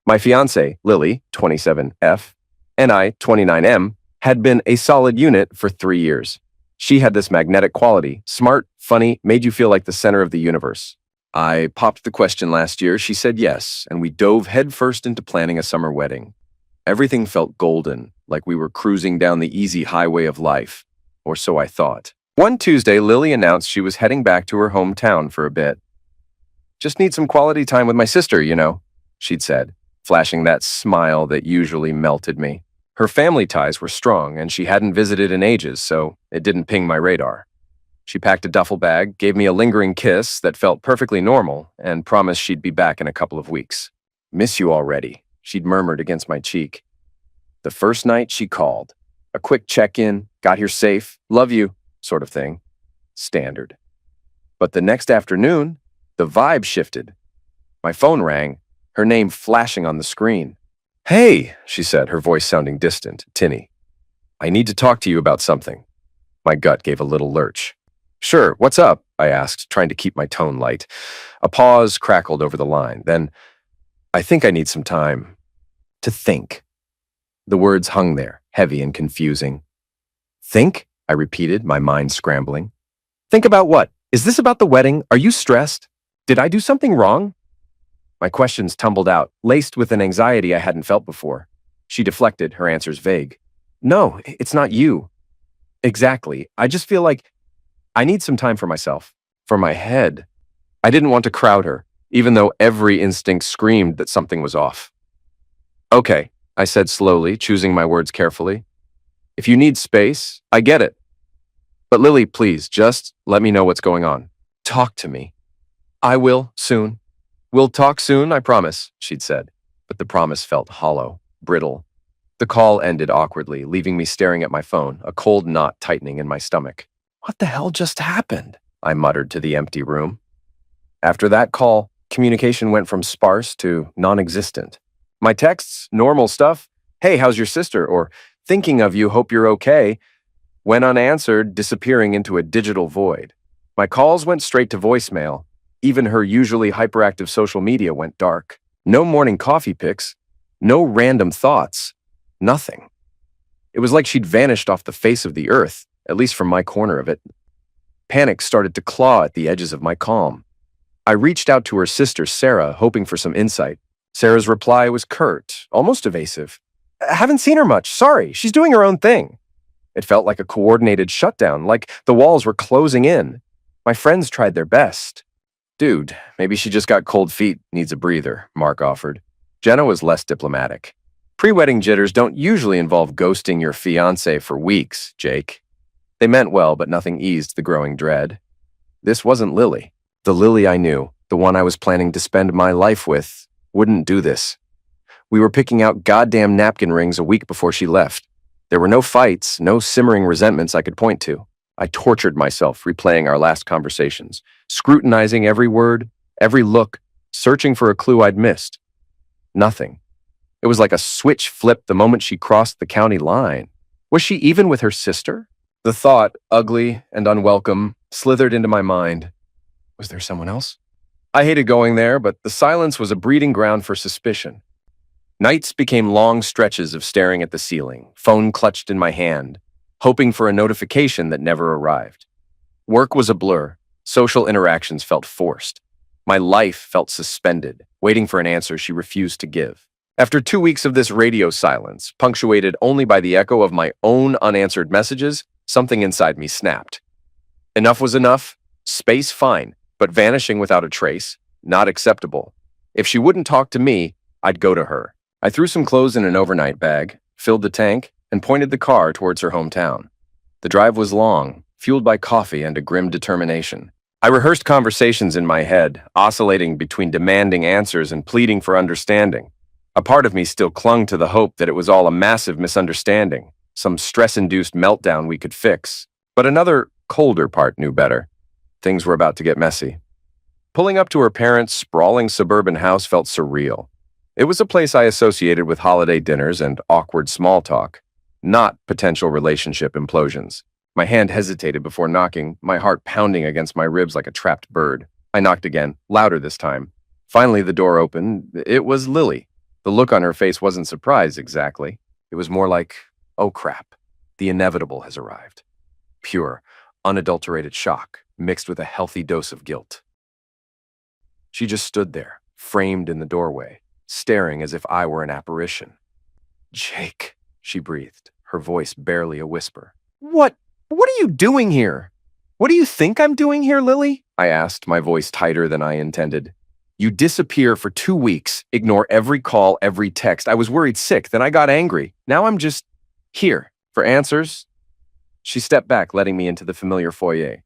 My fiancée, Lily, 27F, and I, 29M, had been a solid unit for 3 years. She had this magnetic quality, smart, funny, made you feel like the center of the universe. I popped the question last year, she said yes, and we dove headfirst into planning a summer wedding. Everything felt golden, like we were cruising down the easy highway of life, or so I thought. One Tuesday, Lily announced she was heading back to her hometown for a bit. "Just need some quality time with my sister, you know," she'd said, flashing that smile that usually melted me. Her family ties were strong, and she hadn't visited in ages, so it didn't ping my radar. She packed a duffel bag, gave me a lingering kiss that felt perfectly normal, and promised she'd be back in a couple of weeks. "Miss you already," she'd murmured against my cheek. The first night she called. A quick check-in, got here safe, love you, sort of thing. Standard. But the next afternoon, the vibe shifted. My phone rang, her name flashing on the screen. "Hey," she said, her voice sounding distant, tinny. "I need to talk to you about something." My gut gave a little lurch. "Sure, what's up?" I asked, trying to keep my tone light. A pause crackled over the line. Then, "I think I need some time to think." The words hung there, heavy and confusing. "Think?" I repeated, my mind scrambling. "Think about what? Is this about the wedding? Are you stressed? Did I do something wrong?" My questions tumbled out, laced with an anxiety I hadn't felt before. She deflected, her answers vague. "No, it's not you." "Exactly. I just feel like I need some time for myself, for my head." I didn't want to crowd her, even though every instinct screamed that something was off. "Okay," I said slowly, choosing my words carefully. "If you need space, I get it. But Lily, please, just let me know what's going on. Talk to me." "I will, soon. We'll talk soon, I promise," she'd said. But the promise felt hollow, brittle. The call ended awkwardly, leaving me staring at my phone, a cold knot tightening in my stomach. "What the hell just happened?" I muttered to the empty room. After that call, communication went from sparse to non-existent. My texts, normal stuff, "Hey, how's your sister?" or "Thinking of you, hope you're okay," went unanswered, disappearing into a digital void. My calls went straight to voicemail. Even her usually hyperactive social media went dark. No morning coffee pics, no random thoughts, nothing. It was like she'd vanished off the face of the earth, at least from my corner of it. Panic started to claw at the edges of my calm. I reached out to her sister, Sarah, hoping for some insight. Sarah's reply was curt, almost evasive. "Haven't seen her much, sorry, she's doing her own thing." It felt like a coordinated shutdown, like the walls were closing in. My friends tried their best. "Dude, maybe she just got cold feet, needs a breather," Mark offered. Jenna was less diplomatic. "Pre-wedding jitters don't usually involve ghosting your fiancé for weeks, Jake." They meant well, but nothing eased the growing dread. This wasn't Lily. The Lily I knew, the one I was planning to spend my life with, wouldn't do this. We were picking out goddamn napkin rings a week before she left. There were no fights, no simmering resentments I could point to. I tortured myself replaying our last conversations, scrutinizing every word, every look, searching for a clue I'd missed. Nothing. It was like a switch flipped the moment she crossed the county line. Was she even with her sister? The thought, ugly and unwelcome, slithered into my mind. Was there someone else? I hated going there, but the silence was a breeding ground for suspicion. Nights became long stretches of staring at the ceiling, phone clutched in my hand, hoping for a notification that never arrived. Work was a blur. Social interactions felt forced. My life felt suspended, waiting for an answer she refused to give. After 2 weeks of this radio silence, punctuated only by the echo of my own unanswered messages, something inside me snapped. Enough was enough. Space, fine, but vanishing without a trace, not acceptable. If she wouldn't talk to me, I'd go to her. I threw some clothes in an overnight bag, filled the tank, and pointed the car towards her hometown. The drive was long, fueled by coffee and a grim determination. I rehearsed conversations in my head, oscillating between demanding answers and pleading for understanding. A part of me still clung to the hope that it was all a massive misunderstanding, some stress-induced meltdown we could fix. But another, colder part knew better. Things were about to get messy. Pulling up to her parents' sprawling suburban house felt surreal. It was a place I associated with holiday dinners and awkward small talk, not potential relationship implosions. My hand hesitated before knocking, my heart pounding against my ribs like a trapped bird. I knocked again, louder this time. Finally, the door opened. It was Lily. The look on her face wasn't surprise exactly. It was more like, oh crap, the inevitable has arrived. Pure, unadulterated shock, mixed with a healthy dose of guilt. She just stood there, framed in the doorway, staring as if I were an apparition. Jake, she breathed, her voice barely a whisper. What are you doing here? What do you think I'm doing here, Lily? I asked, my voice tighter than I intended. You disappear for 2 weeks, ignore every call, every text. I was worried sick, then I got angry. Now I'm just here for answers. She stepped back, letting me into the familiar foyer.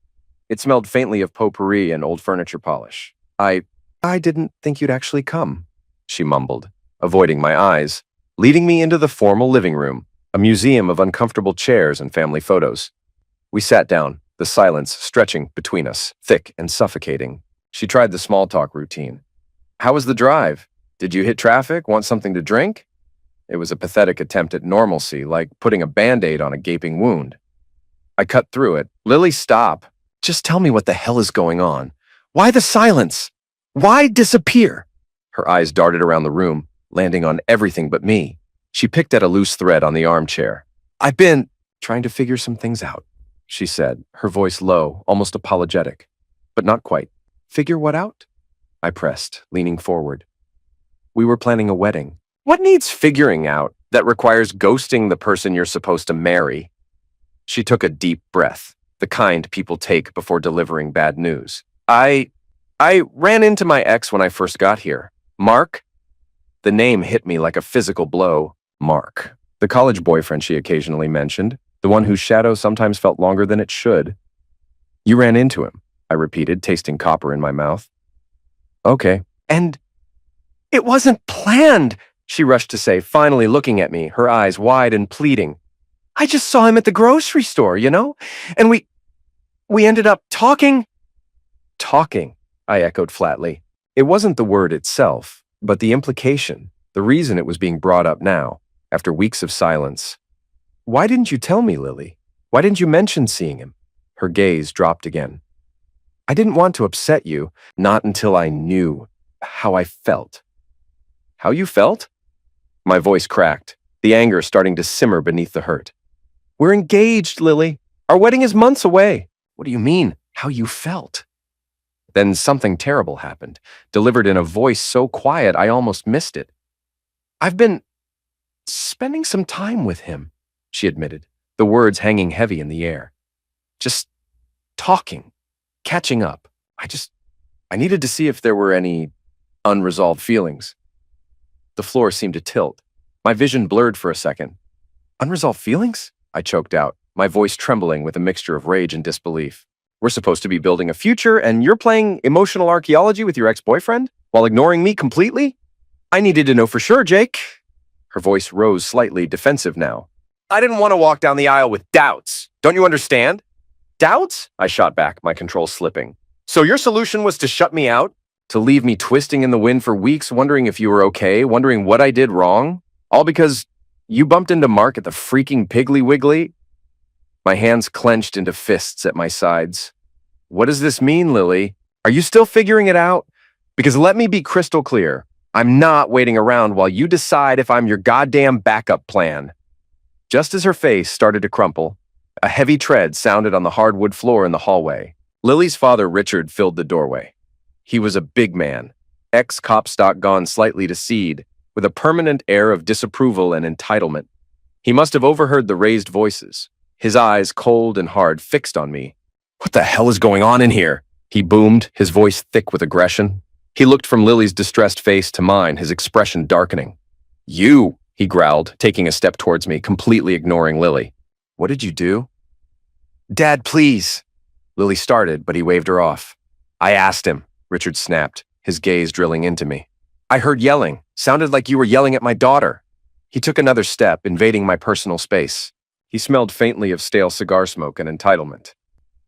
It smelled faintly of potpourri and old furniture polish. I didn't think you'd actually come, she mumbled, avoiding my eyes, leading me into the formal living room, a museum of uncomfortable chairs and family photos. We sat down, the silence stretching between us, thick and suffocating. She tried the small talk routine. How was the drive? Did you hit traffic? Want something to drink? It was a pathetic attempt at normalcy, like putting a Band-Aid on a gaping wound. I cut through it. Lily, stop. Just tell me what the hell is going on. Why the silence? Why disappear? Her eyes darted around the room, landing on everything but me. She picked at a loose thread on the armchair. I've been trying to figure some things out, she said, her voice low, almost apologetic. But not quite. Figure what out? I pressed, leaning forward. We were planning a wedding. What needs figuring out that requires ghosting the person you're supposed to marry? She took a deep breath, the kind people take before delivering bad news. I ran into my ex when I first got here. Mark? The name hit me like a physical blow. Mark. The college boyfriend she occasionally mentioned, the one whose shadow sometimes felt longer than it should. You ran into him, I repeated, tasting copper in my mouth. Okay. And it wasn't planned, she rushed to say, finally looking at me, her eyes wide and pleading. I just saw him at the grocery store, and we ended up talking. Talking, I echoed flatly. It wasn't the word itself, but the implication, the reason it was being brought up now, after weeks of silence. Why didn't you tell me, Lily? Why didn't you mention seeing him? Her gaze dropped again. I didn't want to upset you, not until I knew how I felt. How you felt? My voice cracked, the anger starting to simmer beneath the hurt. We're engaged, Lily. Our wedding is months away. What do you mean, how you felt? Then something terrible happened, delivered in a voice so quiet I almost missed it. I've been spending some time with him, she admitted, the words hanging heavy in the air. Just talking, catching up. I needed to see if there were any unresolved feelings. The floor seemed to tilt. My vision blurred for a second. Unresolved feelings? I choked out, my voice trembling with a mixture of rage and disbelief. We're supposed to be building a future, and you're playing emotional archaeology with your ex-boyfriend while ignoring me completely? I needed to know for sure, Jake. Her voice rose slightly, defensive now. I didn't want to walk down the aisle with doubts. Don't you understand? Doubts? I shot back, my control slipping. So your solution was to shut me out? To leave me twisting in the wind for weeks, wondering if you were okay, wondering what I did wrong? All because you bumped into Mark at the freaking Piggly Wiggly? My hands clenched into fists at my sides. What does this mean, Lily? Are you still figuring it out? Because let me be crystal clear. I'm not waiting around while you decide if I'm your goddamn backup plan. Just as her face started to crumple, a heavy tread sounded on the hardwood floor in the hallway. Lily's father, Richard, filled the doorway. He was a big man, ex-cop stock gone slightly to seed, with a permanent air of disapproval and entitlement. He must have overheard the raised voices, his eyes cold and hard fixed on me. What the hell is going on in here? He boomed, his voice thick with aggression. He looked from Lily's distressed face to mine, his expression darkening. You, he growled, taking a step towards me, completely ignoring Lily. What did you do? Dad, please. Lily started, but he waved her off. I asked him, Richard snapped, his gaze drilling into me. I heard yelling. Sounded like you were yelling at my daughter. He took another step, invading my personal space. He smelled faintly of stale cigar smoke and entitlement.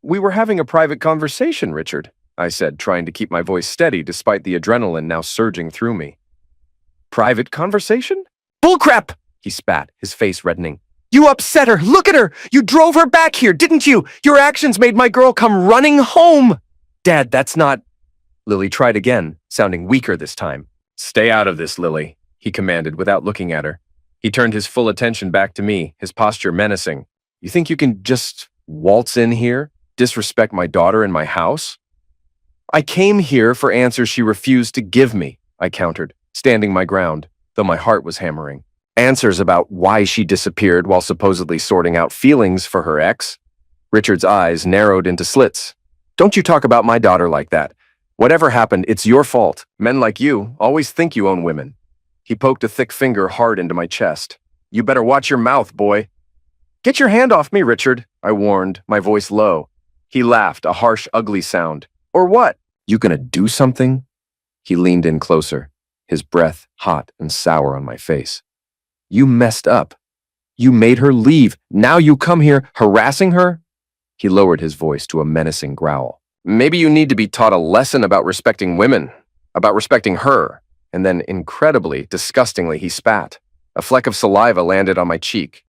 We were having a private conversation, Richard, I said, trying to keep my voice steady despite the adrenaline now surging through me. Private conversation? Bullcrap! He spat, his face reddening. You upset her! Look at her! You drove her back here, didn't you? Your actions made my girl come running home! Dad, that's not... Lily tried again, sounding weaker this time. Stay out of this, Lily. he commanded without looking at her. He turned his full attention back to me, his posture menacing. You think you can just waltz in here, disrespect my daughter in my house? I came here for answers she refused to give me, I countered, standing my ground, though my heart was hammering. Answers about why she disappeared while supposedly sorting out feelings for her ex. Richard's eyes narrowed into slits. Don't you talk about my daughter like that. Whatever happened, it's your fault. Men like you always think you own women. He poked a thick finger hard into my chest. You better watch your mouth, boy. Get your hand off me, Richard, I warned, my voice low. He laughed, a harsh, ugly sound. Or what? You gonna do something? He leaned in closer, his breath hot and sour on my face. You messed up. You made her leave. Now you come here harassing her? He lowered his voice to a menacing growl. Maybe you need to be taught a lesson about respecting women, about respecting her. And then, incredibly, disgustingly, he spat. A fleck of saliva landed on my cheek.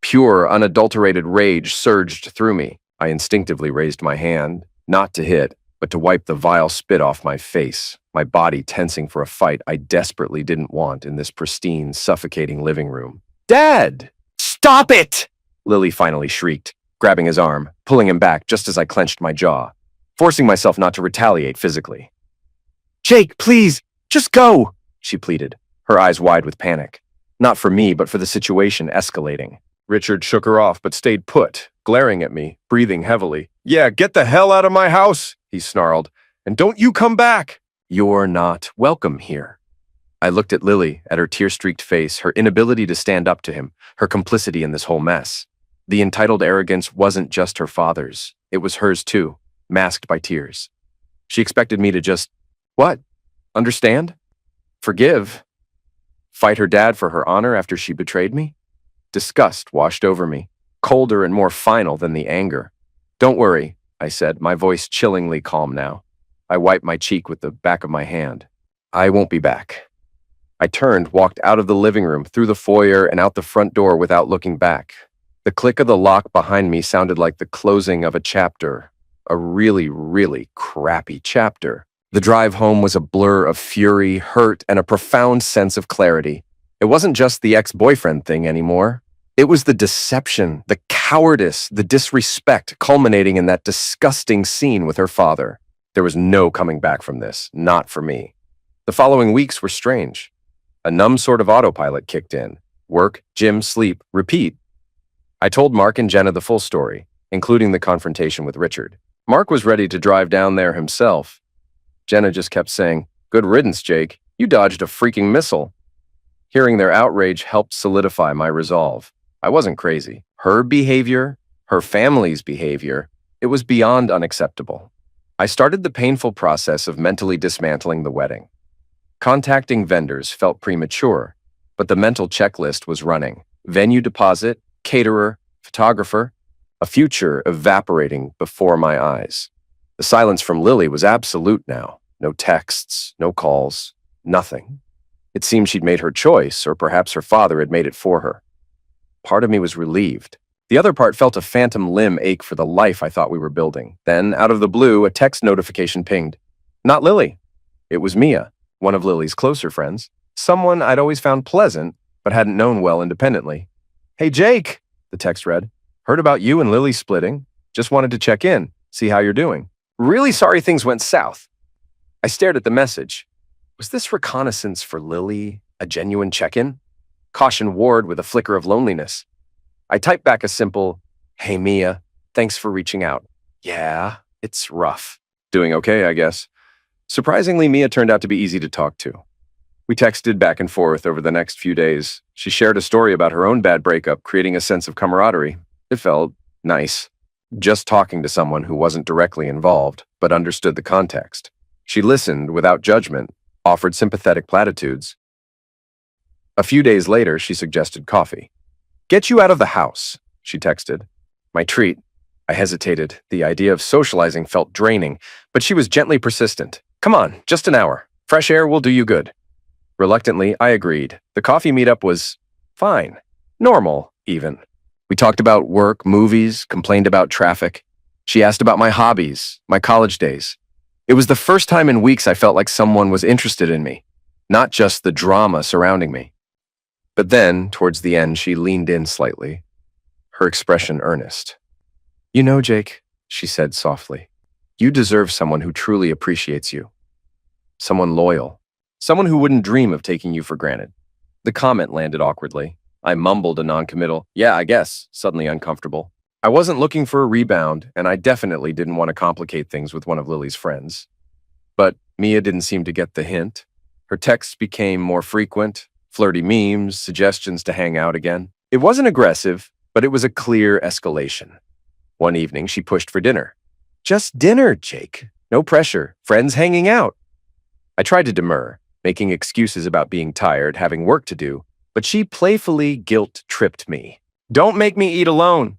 Pure, unadulterated rage surged through me. I instinctively raised my hand, not to hit, but to wipe the vile spit off my face, my body tensing for a fight I desperately didn't want in this pristine, suffocating living room. Dad! Stop it! Lily finally shrieked, grabbing his arm, pulling him back just as I clenched my jaw, forcing myself not to retaliate physically. Jake, please, just go, she pleaded, her eyes wide with panic. Not for me, but for the situation escalating. Richard shook her off, but stayed put, glaring at me, breathing heavily. Yeah, get the hell out of my house, he snarled, and don't you come back. You're not welcome here. I looked at Lily, at her tear-streaked face, her inability to stand up to him, her complicity in this whole mess. The entitled arrogance wasn't just her father's. It was hers too, masked by tears. She expected me to just, what? Understand? Forgive? Fight her dad for her honor after she betrayed me? Disgust washed over me, colder and more final than the anger. Don't worry, I said, my voice chillingly calm now. I wiped my cheek with the back of my hand. I won't be back. I turned, walked out of the living room, through the foyer, and out the front door without looking back. The click of the lock behind me sounded like the closing of a chapter, a really, really crappy chapter. The drive home was a blur of fury, hurt, and a profound sense of clarity. It wasn't just the ex-boyfriend thing anymore. It was the deception, the cowardice, the disrespect culminating in that disgusting scene with her father. There was no coming back from this, not for me. The following weeks were strange. A numb sort of autopilot kicked in. Work, gym, sleep, repeat. I told Mark and Jenna the full story, including the confrontation with Richard. Mark was ready to drive down there himself. Jenna just kept saying, "Good riddance, Jake. You dodged a freaking missile." Hearing their outrage helped solidify my resolve. I wasn't crazy. Her behavior, her family's behavior, it was beyond unacceptable. I started the painful process of mentally dismantling the wedding. Contacting vendors felt premature, but the mental checklist was running. Venue deposit, caterer, photographer, a future evaporating before my eyes. The silence from Lily was absolute now. No texts, no calls, nothing. It seemed she'd made her choice, or perhaps her father had made it for her. Part of me was relieved. The other part felt a phantom limb ache for the life I thought we were building. Then, out of the blue, a text notification pinged. Not Lily. It was Mia, one of Lily's closer friends. Someone I'd always found pleasant, but hadn't known well independently. Hey, Jake, the text read. Heard about you and Lily splitting. Just wanted to check in, see how you're doing. Really sorry things went south. I stared at the message. Was this reconnaissance for Lily a genuine check-in? Caution warred with a flicker of loneliness. I typed back a simple, "Hey Mia, thanks for reaching out. Yeah, it's rough. Doing okay, I guess." Surprisingly, Mia turned out to be easy to talk to. We texted back and forth over the next few days. She shared a story about her own bad breakup, creating a sense of camaraderie. It felt nice. Just talking to someone who wasn't directly involved, but understood the context. She listened without judgment, offered sympathetic platitudes. A few days later, she suggested coffee. "Get you out of the house," she texted. My treat. I hesitated. The idea of socializing felt draining, but she was gently persistent. "Come on, just an hour. Fresh air will do you good." Reluctantly, I agreed. The coffee meetup was fine. Normal, even. We talked about work, movies, complained about traffic. She asked about my hobbies, my college days. It was the first time in weeks I felt like someone was interested in me. not just the drama surrounding me. But then, towards the end, she leaned in slightly, her expression earnest. You know, Jake, she said softly, you deserve someone who truly appreciates you. Someone loyal. Someone who wouldn't dream of taking you for granted. The comment landed awkwardly. I mumbled a noncommittal, yeah, I guess, suddenly uncomfortable. I wasn't looking for a rebound, and I definitely didn't want to complicate things with one of Lily's friends. But Mia didn't seem to get the hint. Her texts became more frequent, flirty memes, suggestions to hang out again. It wasn't aggressive, but it was a clear escalation. One evening, she pushed for dinner. Just dinner, Jake. No pressure. Friends hanging out. I tried to demur, making excuses about being tired, having work to do, but she playfully guilt-tripped me. Don't make me eat alone.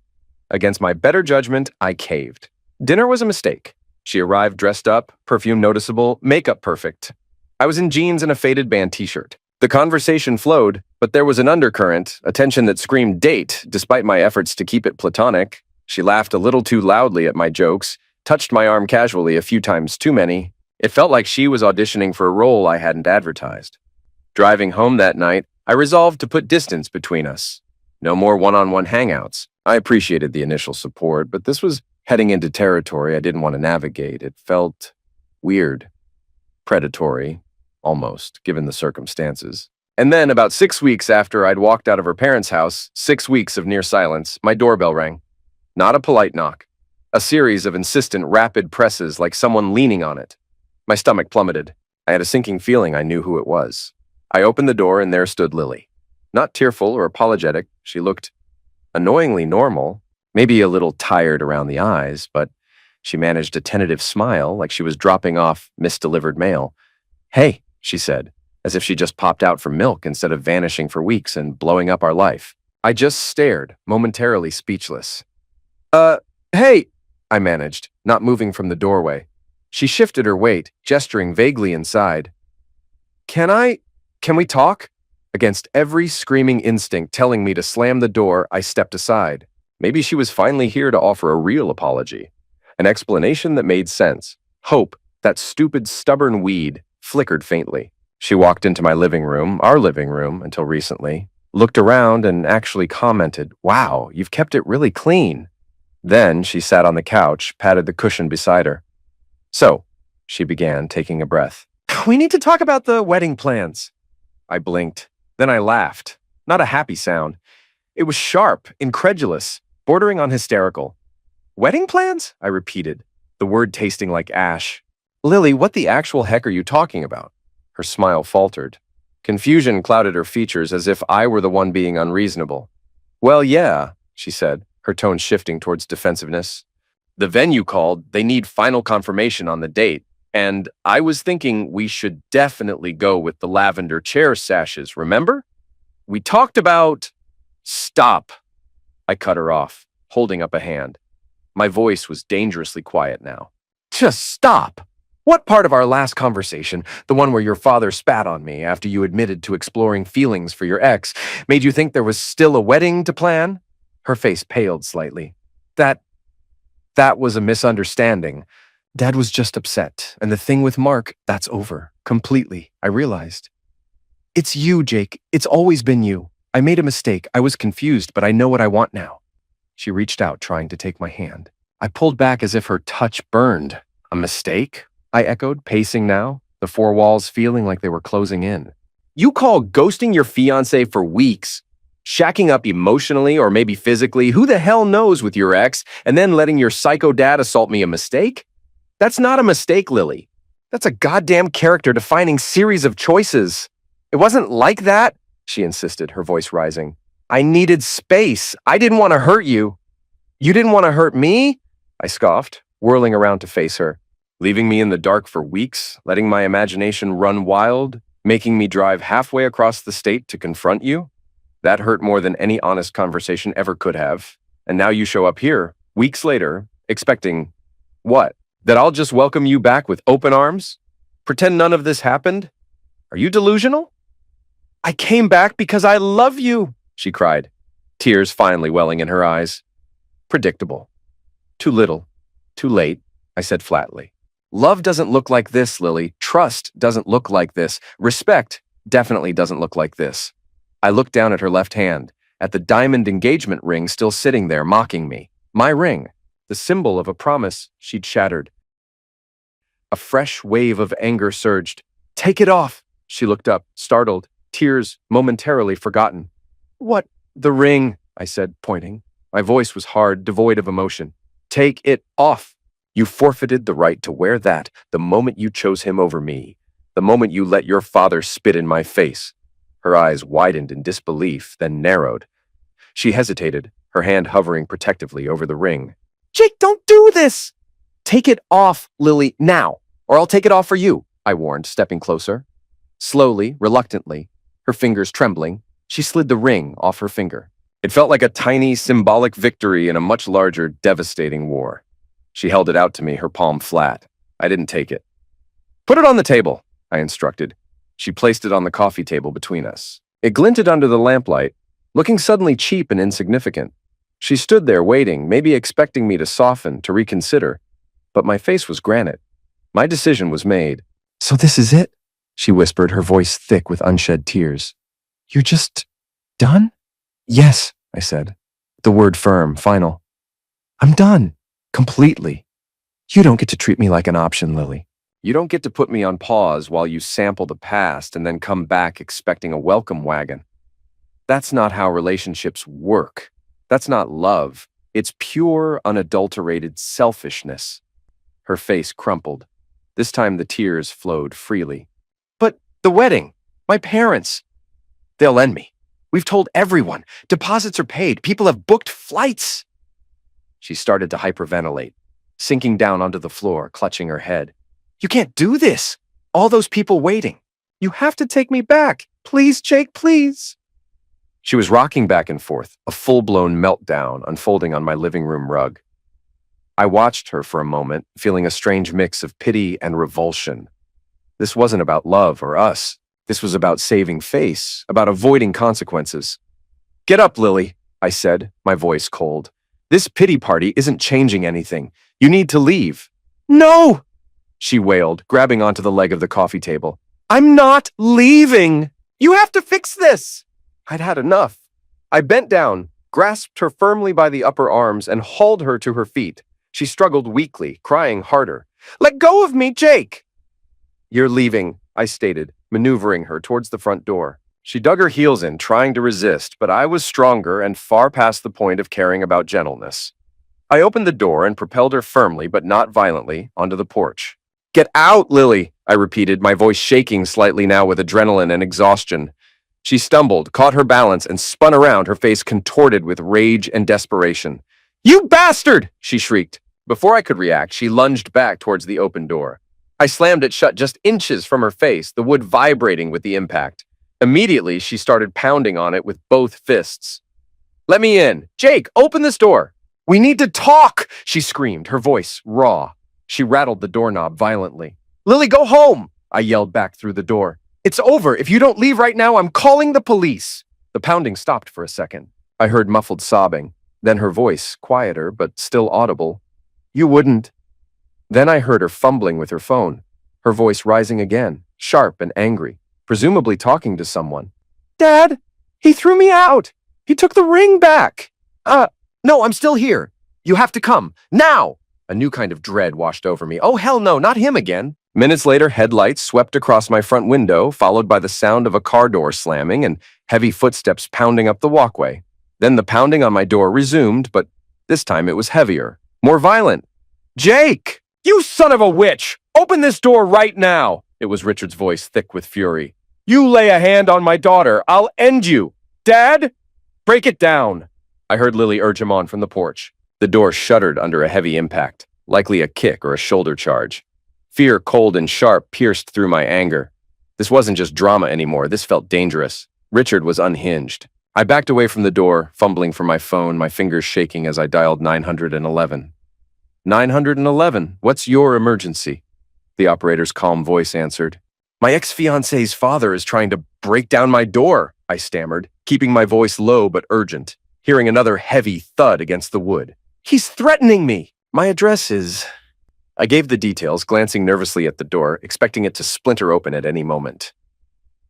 Against my better judgment, I caved. Dinner was a mistake. She arrived dressed up, perfume noticeable, makeup perfect. I was in jeans and a faded band t-shirt. The conversation flowed, but there was an undercurrent, a tension that screamed date, despite my efforts to keep it platonic. She laughed a little too loudly at my jokes, touched my arm casually a few times too many. It felt like she was auditioning for a role I hadn't advertised. Driving home that night, I resolved to put distance between us. No more one-on-one hangouts. I appreciated the initial support, but this was heading into territory I didn't want to navigate. It felt weird, predatory, almost, given the circumstances. And then, about 6 weeks after I'd walked out of her parents' house, 6 weeks of near silence, my doorbell rang. Not a polite knock. A series of insistent, rapid presses like someone leaning on it. My stomach plummeted. I had a sinking feeling I knew who it was. I opened the door and there stood Lily. Not tearful or apologetic, she looked annoyingly normal, maybe a little tired around the eyes, but she managed a tentative smile like she was dropping off misdelivered mail. Hey, she said, as if she just popped out for milk instead of vanishing for weeks and blowing up our life. I just stared, momentarily speechless. Hey, I managed, not moving from the doorway. She shifted her weight, gesturing vaguely inside. Can we talk? Against every screaming instinct telling me to slam the door, I stepped aside. Maybe she was finally here to offer a real apology. An explanation that made sense. Hope, that stupid, stubborn weed, flickered faintly. She walked into my living room, our living room until recently, looked around and actually commented, "Wow, you've kept it really clean." Then she sat on the couch, patted the cushion beside her. So, she began, taking a breath. We need to talk about the wedding plans. I blinked. Then I laughed. Not a happy sound. It was sharp, incredulous, bordering on hysterical. Wedding plans? I repeated, the word tasting like ash. Lily, what the actual heck are you talking about? Her smile faltered. Confusion clouded her features as if I were the one being unreasonable. Well, yeah, she said, her tone shifting towards defensiveness. The venue called, they need final confirmation on the date, and I was thinking we should definitely go with the lavender chair sashes, remember? We talked about... Stop. I cut her off, holding up a hand. My voice was dangerously quiet now. Just stop. What part of our last conversation, the one where your father spat on me after you admitted to exploring feelings for your ex, made you think there was still a wedding to plan? Her face paled slightly. That was a misunderstanding. Dad was just upset, and the thing with Mark, that's over. Completely, I realized. It's you, Jake. It's always been you. I made a mistake. I was confused, but I know what I want now. She reached out, trying to take my hand. I pulled back as if her touch burned. A mistake? I echoed, pacing now, the four walls feeling like they were closing in. You call ghosting your fiancé for weeks, shacking up emotionally or maybe physically, who the hell knows with your ex, and then letting your psycho dad assault me a mistake? That's not a mistake, Lily. That's a goddamn character-defining series of choices. It wasn't like that, she insisted, her voice rising. I needed space. I didn't want to hurt you. You didn't want to hurt me? I scoffed, whirling around to face her. Leaving me in the dark for weeks, letting my imagination run wild, making me drive halfway across the state to confront you? That hurt more than any honest conversation ever could have. And now you show up here, weeks later, expecting... what? That I'll just welcome you back with open arms? Pretend none of this happened? Are you delusional? I came back because I love you, she cried, tears finally welling in her eyes. Predictable. Too little. Too late, I said flatly. Love doesn't look like this, Lily. Trust doesn't look like this. Respect definitely doesn't look like this. I looked down at her left hand, at the diamond engagement ring still sitting there mocking me. My ring, the symbol of a promise she'd shattered. A fresh wave of anger surged. "Take it off!" She looked up, startled, tears momentarily forgotten. "What? The ring," I said, pointing. My voice was hard, devoid of emotion. "Take it off! You forfeited the right to wear that the moment you chose him over me, the moment you let your father spit in my face." Her eyes widened in disbelief, then narrowed. She hesitated, her hand hovering protectively over the ring. "Jake, don't do this!" "Take it off, Lily, now, or I'll take it off for you," I warned, stepping closer. Slowly, reluctantly, her fingers trembling, she slid the ring off her finger. It felt like a tiny, symbolic victory in a much larger, devastating war. She held it out to me, her palm flat. I didn't take it. "Put it on the table," I instructed. She placed it on the coffee table between us. It glinted under the lamplight, looking suddenly cheap and insignificant. She stood there waiting, maybe expecting me to soften, to reconsider. But my face was granite. My decision was made. "So this is it?" she whispered, her voice thick with unshed tears. "You're just done?" "Yes," I said, the word firm, final. "I'm done. Completely. You don't get to treat me like an option, Lily. You don't get to put me on pause while you sample the past and then come back expecting a welcome wagon. That's not how relationships work. That's not love. It's pure, unadulterated selfishness." Her face crumpled. This time the tears flowed freely. "But the wedding, my parents, they'll end me. We've told everyone. Deposits are paid. People have booked flights." She started to hyperventilate, sinking down onto the floor, clutching her head. "You can't do this. All those people waiting. You have to take me back. Please, Jake, please." She was rocking back and forth, a full-blown meltdown unfolding on my living room rug. I watched her for a moment, feeling a strange mix of pity and revulsion. This wasn't about love or us. This was about saving face, about avoiding consequences. "Get up, Lily," I said, my voice cold. "This pity party isn't changing anything. You need to leave." "No!" she wailed, grabbing onto the leg of the coffee table. "I'm not leaving! You have to fix this!" I'd had enough. I bent down, grasped her firmly by the upper arms, and hauled her to her feet. She struggled weakly, crying harder. "Let go of me, Jake!" "You're leaving," I stated, maneuvering her towards the front door. She dug her heels in, trying to resist, but I was stronger and far past the point of caring about gentleness. I opened the door and propelled her firmly, but not violently, onto the porch. "Get out, Lily," I repeated, my voice shaking slightly now with adrenaline and exhaustion. She stumbled, caught her balance, and spun around, her face contorted with rage and desperation. "You bastard!" she shrieked. Before I could react, she lunged back towards the open door. I slammed it shut just inches from her face, the wood vibrating with the impact. Immediately, she started pounding on it with both fists. "Let me in! Jake, open this door!" "We need to talk!" she screamed, her voice raw. She rattled the doorknob violently. "Lily, go home!" I yelled back through the door. "It's over. If you don't leave right now, I'm calling the police." The pounding stopped for a second. I heard muffled sobbing, then her voice, quieter but still audible. "You wouldn't." Then I heard her fumbling with her phone, her voice rising again, sharp and angry, presumably talking to someone. "Dad, he threw me out. He took the ring back. No, I'm still here. You have to come. Now!" A new kind of dread washed over me. Oh, hell no, not him again. Minutes later, headlights swept across my front window, followed by the sound of a car door slamming and heavy footsteps pounding up the walkway. Then the pounding on my door resumed, but this time it was heavier, more violent. "Jake! You son of a witch! Open this door right now!" It was Richard's voice, thick with fury. "You lay a hand on my daughter, I'll end you! Dad? Break it down!" I heard Lily urge him on from the porch. The door shuddered under a heavy impact, likely a kick or a shoulder charge. Fear, cold and sharp, pierced through my anger. This wasn't just drama anymore, this felt dangerous. Richard was unhinged. I backed away from the door, fumbling for my phone, my fingers shaking as I dialed 911. 911, what's your emergency? The operator's calm voice answered. "My ex-fiancé's father is trying to break down my door," I stammered, keeping my voice low but urgent, hearing another heavy thud against the wood. "He's threatening me. My address is..." I gave the details, glancing nervously at the door, expecting it to splinter open at any moment.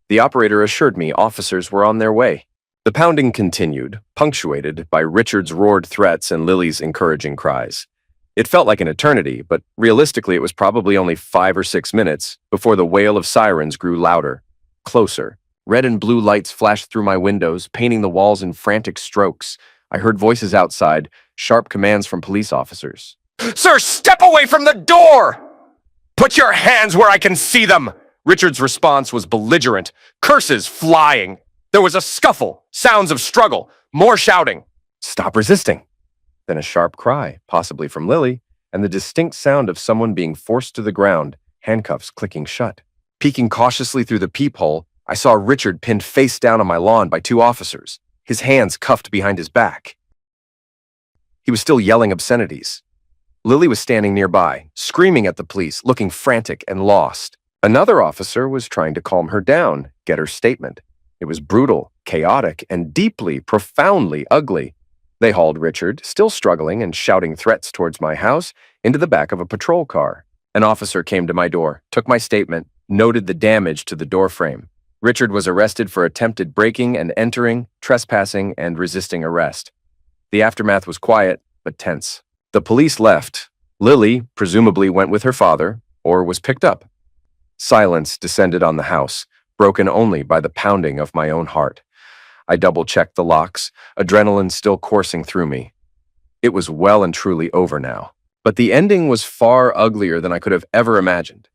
The operator assured me officers were on their way. The pounding continued, punctuated by Richard's roared threats and Lily's encouraging cries. It felt like an eternity, but realistically it was probably only 5 or 6 minutes before the wail of sirens grew louder, closer. Red and blue lights flashed through my windows, painting the walls in frantic strokes. I heard voices outside, sharp commands from police officers. "Sir, step away from the door! Put your hands where I can see them!" Richard's response was belligerent, curses flying. There was a scuffle, sounds of struggle, more shouting. "Stop resisting." Then a sharp cry, possibly from Lily, and the distinct sound of someone being forced to the ground, handcuffs clicking shut. Peeking cautiously through the peephole, I saw Richard pinned face down on my lawn by 2 officers, his hands cuffed behind his back. He was still yelling obscenities. Lily was standing nearby, screaming at the police, looking frantic and lost. Another officer was trying to calm her down, get her statement. It was brutal, chaotic, and deeply, profoundly ugly. They hauled Richard, still struggling and shouting threats towards my house, into the back of a patrol car. An officer came to my door, took my statement, noted the damage to the door frame. Richard was arrested for attempted breaking and entering, trespassing, and resisting arrest. The aftermath was quiet, but tense. The police left. Lily presumably went with her father, or was picked up. Silence descended on the house, broken only by the pounding of my own heart. I double-checked the locks, adrenaline still coursing through me. It was well and truly over now. But the ending was far uglier than I could have ever imagined.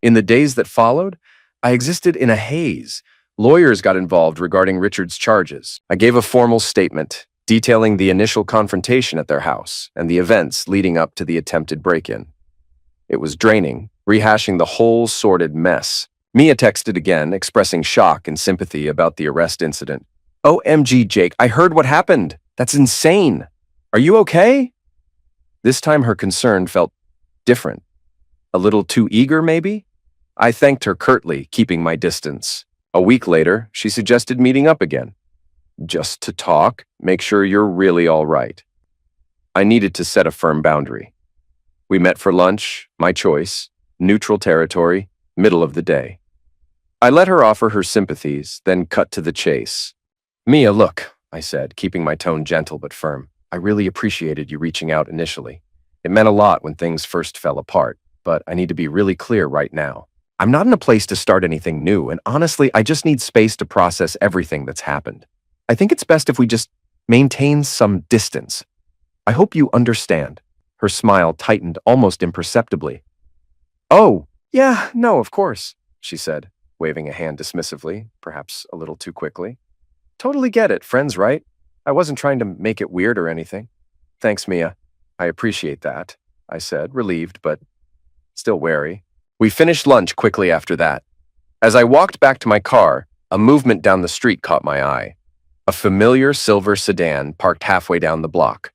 In the days that followed, I existed in a haze. Lawyers got involved regarding Richard's charges. I gave a formal statement, detailing the initial confrontation at their house and the events leading up to the attempted break-in. It was draining, rehashing the whole sordid mess. Mia texted again, expressing shock and sympathy about the arrest incident. "OMG, Jake, I heard what happened. That's insane. Are you okay?" This time her concern felt different. A little too eager, maybe? I thanked her curtly, keeping my distance. A week later, she suggested meeting up again. Just to talk, make sure you're really all right. I needed to set a firm boundary. We met for lunch, my choice, neutral territory, middle of the day. I let her offer her sympathies, then cut to the chase. "Mia, look," I said, keeping my tone gentle but firm. "I really appreciated you reaching out initially. It meant a lot when things first fell apart, but I need to be really clear right now. I'm not in a place to start anything new, and honestly, I just need space to process everything that's happened. I think it's best if we just maintain some distance. I hope you understand." Her smile tightened almost imperceptibly. "Oh, yeah, no, of course," she said, waving a hand dismissively, perhaps a little too quickly. "Totally get it, friends, right? I wasn't trying to make it weird or anything." "Thanks, Mia. I appreciate that," I said, relieved but still wary. We finished lunch quickly after that. As I walked back to my car, a movement down the street caught my eye. A familiar silver sedan parked halfway down the block.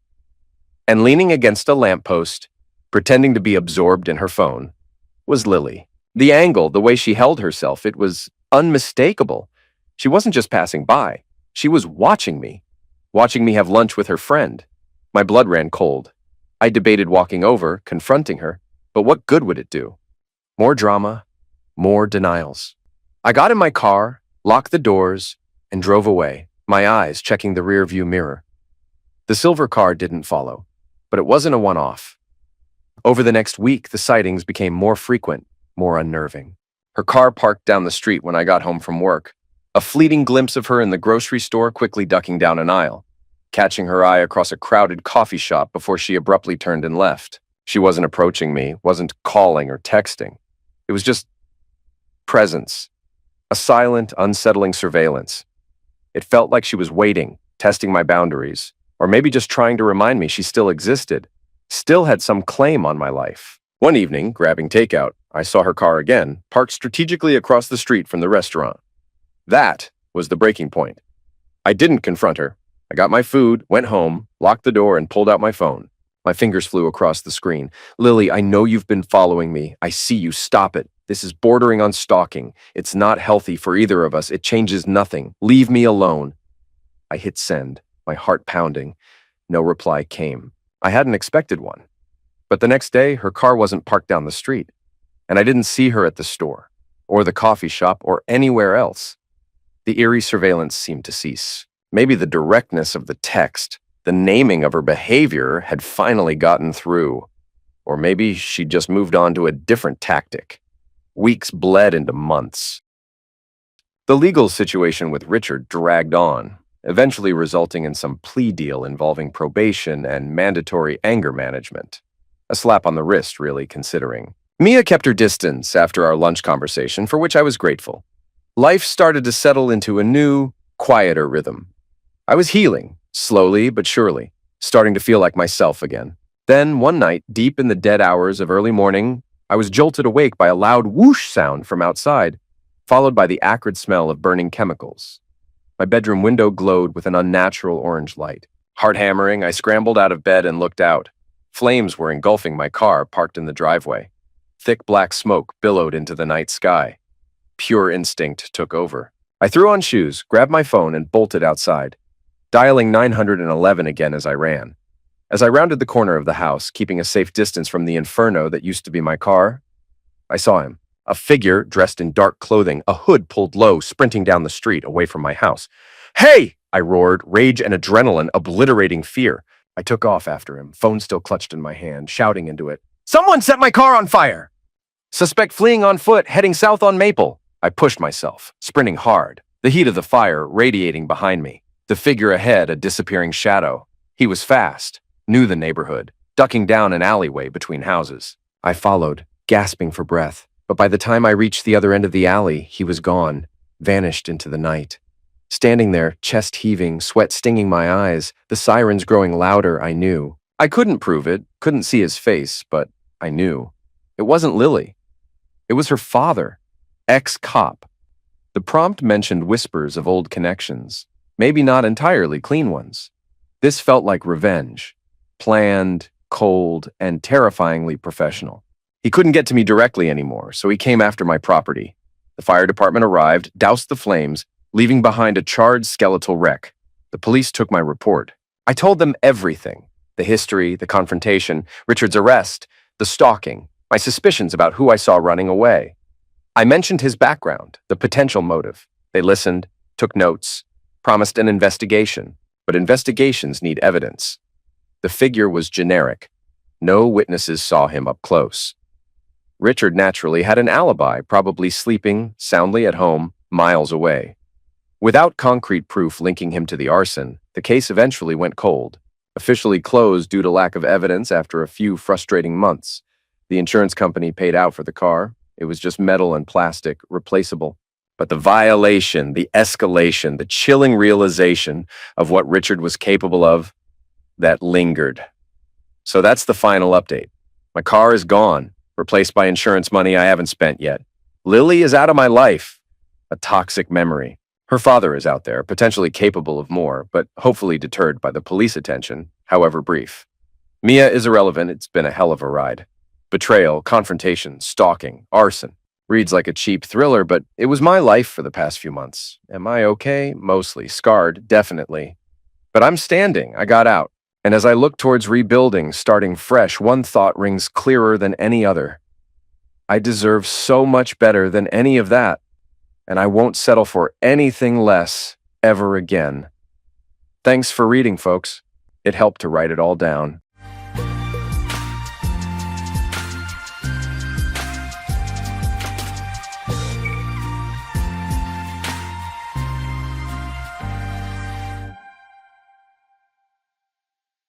And leaning against a lamppost, pretending to be absorbed in her phone, was Lily. The angle, the way she held herself, it was unmistakable. She wasn't just passing by. She was watching me have lunch with her friend. My blood ran cold. I debated walking over, confronting her, but what good would it do? More drama, more denials. I got in my car, locked the doors, and drove away, my eyes checking the rearview mirror. The silver car didn't follow, but it wasn't a one-off. Over the next week, the sightings became more frequent, more unnerving. Her car parked down the street when I got home from work. A fleeting glimpse of her in the grocery store quickly ducking down an aisle, catching her eye across a crowded coffee shop before she abruptly turned and left. She wasn't approaching me, wasn't calling or texting. It was just presence, a silent, unsettling surveillance. It felt like she was waiting, testing my boundaries, or maybe just trying to remind me she still existed, still had some claim on my life. One evening, grabbing takeout, I saw her car again, parked strategically across the street from the restaurant. That was the breaking point. I didn't confront her. I got my food, went home, locked the door, and pulled out my phone. My fingers flew across the screen. "Lily, I know you've been following me. I see you. Stop it. This is bordering on stalking. It's not healthy for either of us. It changes nothing. Leave me alone." I hit send, my heart pounding. No reply came. I hadn't expected one. But the next day, her car wasn't parked down the street, and I didn't see her at the store, or the coffee shop, or anywhere else. The eerie surveillance seemed to cease. Maybe the directness of the text, the naming of her behavior had finally gotten through. Or maybe she'd just moved on to a different tactic. Weeks bled into months. The legal situation with Richard dragged on, eventually resulting in some plea deal involving probation and mandatory anger management. A slap on the wrist, really, considering. Mia kept her distance after our lunch conversation, for which I was grateful. Life started to settle into a new, quieter rhythm. I was healing, slowly but surely, starting to feel like myself again. Then, one night, deep in the dead hours of early morning, I was jolted awake by a loud whoosh sound from outside, followed by the acrid smell of burning chemicals. My bedroom window glowed with an unnatural orange light. Heart hammering, I scrambled out of bed and looked out. Flames were engulfing my car parked in the driveway. Thick black smoke billowed into the night sky. Pure instinct took over. I threw on shoes, grabbed my phone, and bolted outside, dialing 911 again as I ran. As I rounded the corner of the house, keeping a safe distance from the inferno that used to be my car, I saw him. A figure dressed in dark clothing, a hood pulled low, sprinting down the street away from my house. "Hey!" I roared, rage and adrenaline obliterating fear. I took off after him, phone still clutched in my hand, shouting into it, "Someone set my car on fire!" Suspect fleeing on foot, heading south on Maple. I pushed myself, sprinting hard, the heat of the fire radiating behind me. The figure ahead, a disappearing shadow. He was fast, knew the neighborhood, ducking down an alleyway between houses. I followed, gasping for breath. But by the time I reached the other end of the alley, he was gone, vanished into the night. Standing there, chest heaving, sweat stinging my eyes, the sirens growing louder, I knew. I couldn't prove it, couldn't see his face, but I knew. It wasn't Lily. It was her father, ex-cop. The prompt mentioned whispers of old connections, maybe not entirely clean ones. This felt like revenge, planned, cold, and terrifyingly professional. He couldn't get to me directly anymore, so he came after my property. The fire department arrived, doused the flames, leaving behind a charred skeletal wreck. The police took my report. I told them everything. The history, the confrontation, Richard's arrest, the stalking, my suspicions about who I saw running away. I mentioned his background, the potential motive. They listened, took notes, promised an investigation. But investigations need evidence. The figure was generic. No witnesses saw him up close. Richard naturally had an alibi, probably sleeping soundly at home, miles away. Without concrete proof linking him to the arson, the case eventually went cold, officially closed due to lack of evidence after a few frustrating months. The insurance company paid out for the car. It was just metal and plastic, replaceable. But the violation, the escalation, the chilling realization of what Richard was capable of, that lingered. So that's the final update. My car is gone, replaced by insurance money I haven't spent yet. Lily is out of my life, a toxic memory. Her father is out there, potentially capable of more, but hopefully deterred by the police attention, however brief. Mia is irrelevant. It's been a hell of a ride. Betrayal, confrontation, stalking, arson. Reads like a cheap thriller, but it was my life for the past few months. Am I okay? Mostly. Scarred, definitely. But I'm standing. I got out. And as I look towards rebuilding, starting fresh, one thought rings clearer than any other. I deserve so much better than any of that, and I won't settle for anything less ever again. Thanks for reading, folks. It helped to write it all down.